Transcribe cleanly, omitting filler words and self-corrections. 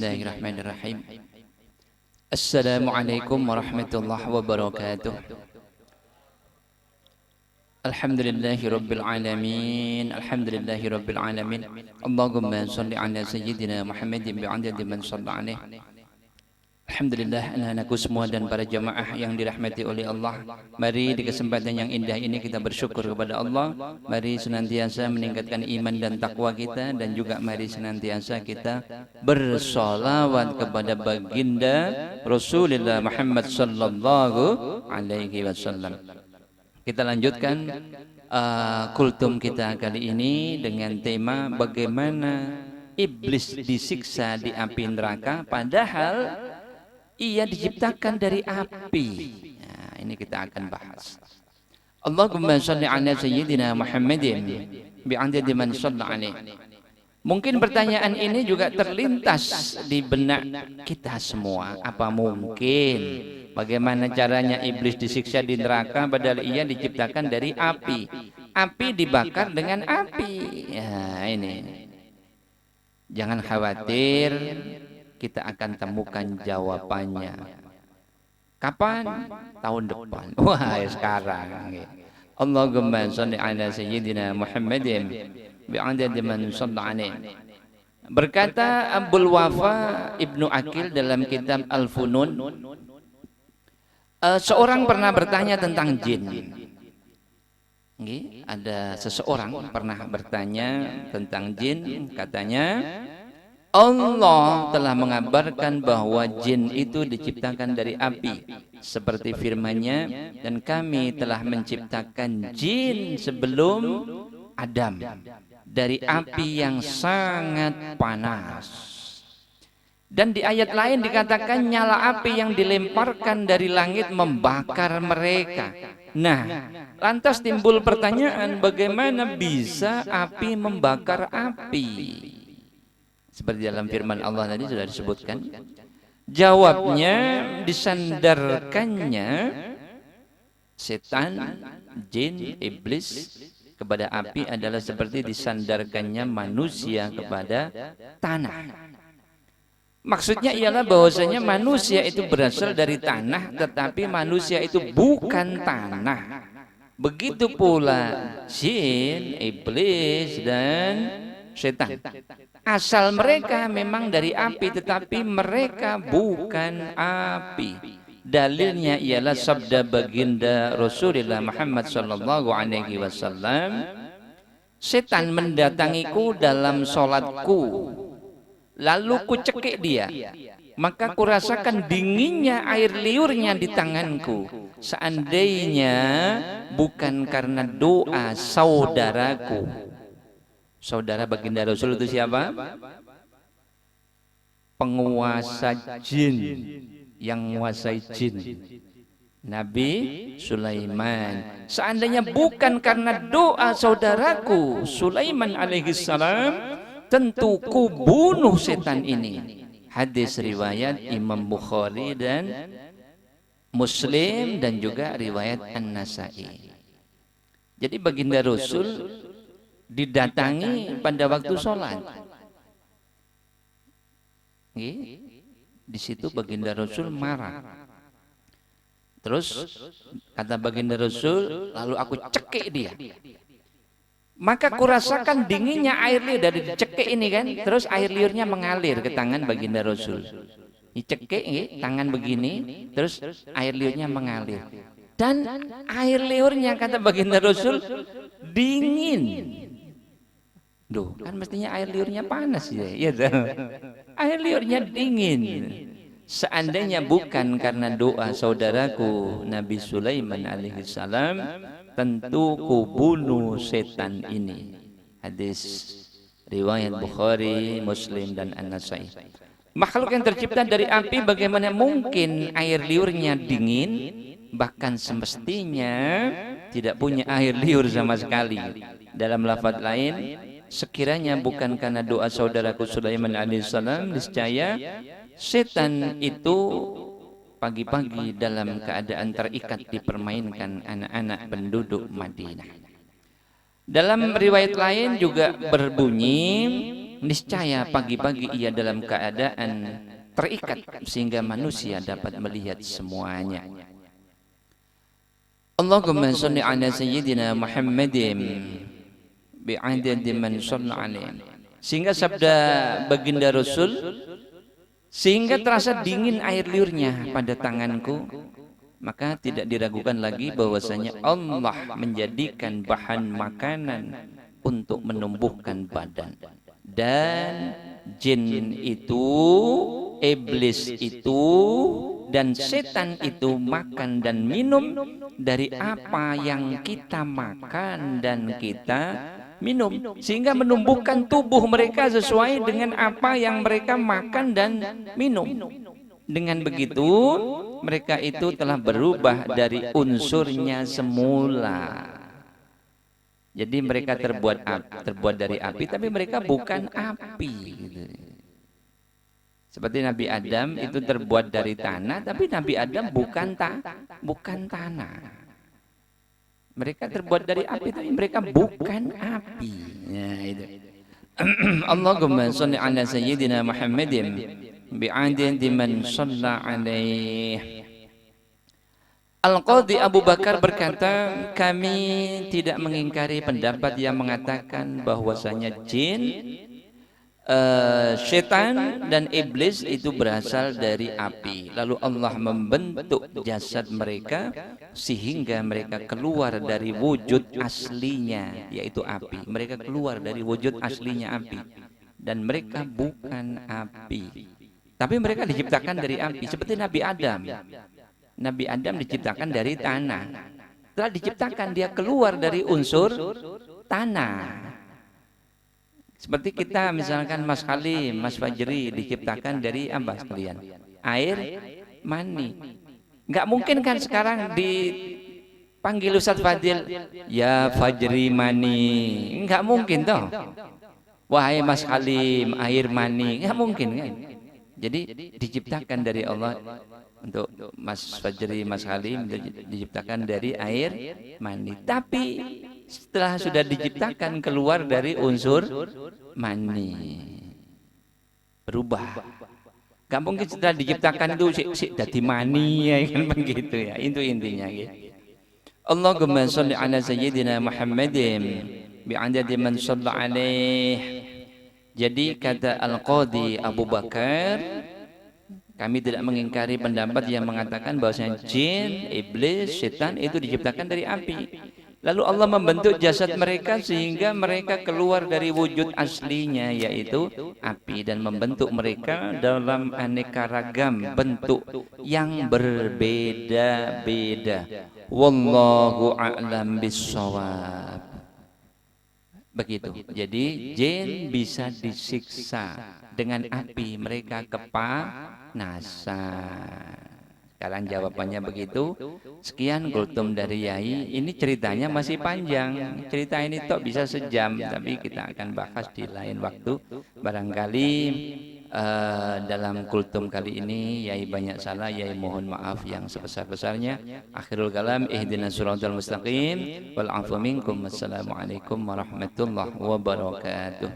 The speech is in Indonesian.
Bismillahirrahmanirrahim. Assalamualaikum warahmatullahi wabarakatuh. Alhamdulillahi rabbil alamin. Alhamdulillahi rabbil alamin. Allahumma salli ala sayyidina Muhammadin bi'adadi man shalla alaihi. Alhamdulillah, anak-anakku semua dan para jamaah yang dirahmati oleh Allah. Mari di kesempatan yang indah ini kita bersyukur kepada Allah. Mari senantiasa meningkatkan iman dan takwa kita, dan juga mari senantiasa kita bersolawat kepada baginda Rasulullah Muhammad sallallahu alaihi wasallam. Kita lanjutkan kultum kita kali ini dengan tema bagaimana iblis disiksa di api neraka padahal ia diciptakan dari api. Nah, ini kita akan bahas. Allahumma shalli ala sayyidina Muhammadin bi'adadi man shalla alaihi. Mungkin pertanyaan ini juga terlintas di benak kita semua. Apa mungkin? Bagaimana caranya iblis disiksa di neraka padahal ia diciptakan dari api? Api dibakar dengan api. Ya, ini. Jangan khawatir, kita akan temukan jawabannya. Kapan? Tahun depan. Wah, sekarang. Allahumma shalli ala sayyidina Muhammadin bi'adadi man shalla alaihi. Berkata Abdul Wafa Ibnu Aqil dalam kitab Al-Funun, seorang pernah bertanya tentang jin. Ada seseorang pernah bertanya tentang jin, katanya Allah telah mengabarkan bahwa jin itu diciptakan dari api seperti firman-Nya, dan kami telah menciptakan jin sebelum Adam dari api yang sangat panas. Dan di ayat lain dikatakan nyala api yang dilemparkan dari langit membakar mereka. Nah, lantas timbul pertanyaan, bagaimana bisa api membakar api? Seperti dalam firman Allah tadi sudah disebutkan. Jawabnya, disandarkannya setan, jin, iblis kepada api adalah seperti disandarkannya manusia kepada tanah. Maksudnya ialah bahwasanya manusia itu berasal dari tanah, tetapi manusia itu bukan tanah. Begitu pula jin, iblis, dan setan. Asal mereka memang dari api, tetapi mereka bukan api. Dalilnya ialah sabda baginda Rasulullah Muhammad sallallahu alaihi wasallam, setan mendatangiku dalam sholatku, lalu ku cekik dia, maka kurasakan dinginnya air liurnya di tanganku. Seandainya bukan karena doa saudaraku. Saudara baginda Rasul itu siapa? Penguasa jin, yang menguasai jin, Nabi Sulaiman. Seandainya bukan karena doa saudaraku Sulaiman alaihissalam, tentu ku bunuh setan ini. Hadis riwayat Imam Bukhari dan Muslim, dan juga riwayat An-Nasai. Jadi baginda Rasul didatangi pada waktu sholat. Di situ baginda Rasul marah. Terus kata baginda Rasul, lalu aku cekik dia. Maka kurasakan dinginnya air liur dari dicekik ini kan. Terus air liurnya mengalir ke tangan baginda Rasul. Dicekik tangan begini, terus air liurnya mengalir. Dan air liurnya kata baginda Rasul dingin. Duh, kan mestinya air liurnya panas ya. Iya, air liurnya dingin. Seandainya bukan karena doa saudaraku Nabi Sulaiman alaihissalam, tentu ku bunuh setan ini. Hadis riwayat Bukhari, Muslim, dan An-Nasai. Makhluk yang tercipta dari api, bagaimana mungkin air liurnya dingin? Bahkan semestinya tidak punya air liur sama sekali. Dalam lafaz lain, sekiranya bukan karena doa saudaraku Sulaiman alaihissalam, niscaya setan itu pagi-pagi dalam keadaan terikat dipermainkan anak-anak penduduk Madinah. Dalam riwayat lain juga berbunyi, niscaya pagi-pagi ia dalam keadaan terikat sehingga manusia dapat melihat semuanya. Allahumma shalli ala sayyidina Muhammadin bi'adadi man shalla alaihi. Sehingga sabda baginda Rasul, sehingga terasa dingin air liurnya pada tanganku, maka tidak diragukan lagi bahwasanya Allah menjadikan bahan makanan untuk menumbuhkan badan. Dan jin itu, iblis itu, dan setan itu makan dan minum dari apa yang kita makan dan kita minum, sehingga menumbuhkan tubuh mereka sesuai dengan apa yang mereka makan dan minum. Dengan begitu mereka itu telah berubah dari unsurnya semula. Jadi mereka terbuat dari api, tapi mereka bukan api gitu. Seperti Nabi Adam itu terbuat dari tanah, tapi Nabi Adam bukan tanah. Mereka terbuat dari api, tapi mereka bukan api. Ya, itu. Allahumma shalli ala sayyidina Muhammadin bi'adadi man shalla alaihi. Al-Qadhi Abu Bakar berkata, kami tidak mengingkari pendapat yang mengatakan bahwasanya jin, setan dan iblis itu berasal dari api. Lalu Allah membentuk jasad mereka sehingga mereka keluar dari wujud aslinya, yaitu api. Mereka keluar dari wujud aslinya api, dan mereka bukan api, tapi mereka diciptakan dari api. Seperti Nabi Adam. Nabi Adam diciptakan dari tanah. Setelah diciptakan, dia keluar dari unsur tanah. Seperti kita misalkan Mas Halim, Mas Fajri diciptakan dari apa sekalian? Air mani. Nggak mungkin kan sekarang dipanggil Ustadz Fadil, ya Fajri mani. Nggak mungkin toh. Wahai Mas Halim, air mani. Nggak mungkin kan? Jadi diciptakan dari Allah. Untuk Mas Fajri, Mas Halim diciptakan dari air mani. Tapi setelah sudah diciptakan keluar dari unsur mani, berubah. Gak mungkin setelah diciptakan itu jadi mani ya kan, begitu ya. Itu intinya ya. Allahumma shalli ala sayyidina Muhammadin bi'adadi man shalla alaihi. Jadi kata Al-Qadhi Abu Bakar, kami tidak mengingkari pendapat yang mengatakan bahwasanya jin, iblis, setan itu diciptakan dari api. Lalu Allah membentuk jasad mereka sehingga mereka keluar dari wujud aslinya, yaitu api, dan membentuk mereka dalam aneka ragam bentuk yang berbeda-beda. Wallahu a'lam bissawab. Begitu. Jadi jin bisa disiksa dengan api, mereka kepanasan. Sekarang jawabannya begitu. Sekian kultum dari Yai. Ini ceritanya masih panjang. Cerita ini tok bisa sejam, tapi kita akan bahas di lain waktu. Barangkali dalam kultum kali ini Yai banyak salah, Yai mohon maaf yang sebesar-besarnya. Akhirul kalam, ihdinas siratal mustaqim wal afu minkum. Wassalamualaikum warahmatullahi wabarakatuh.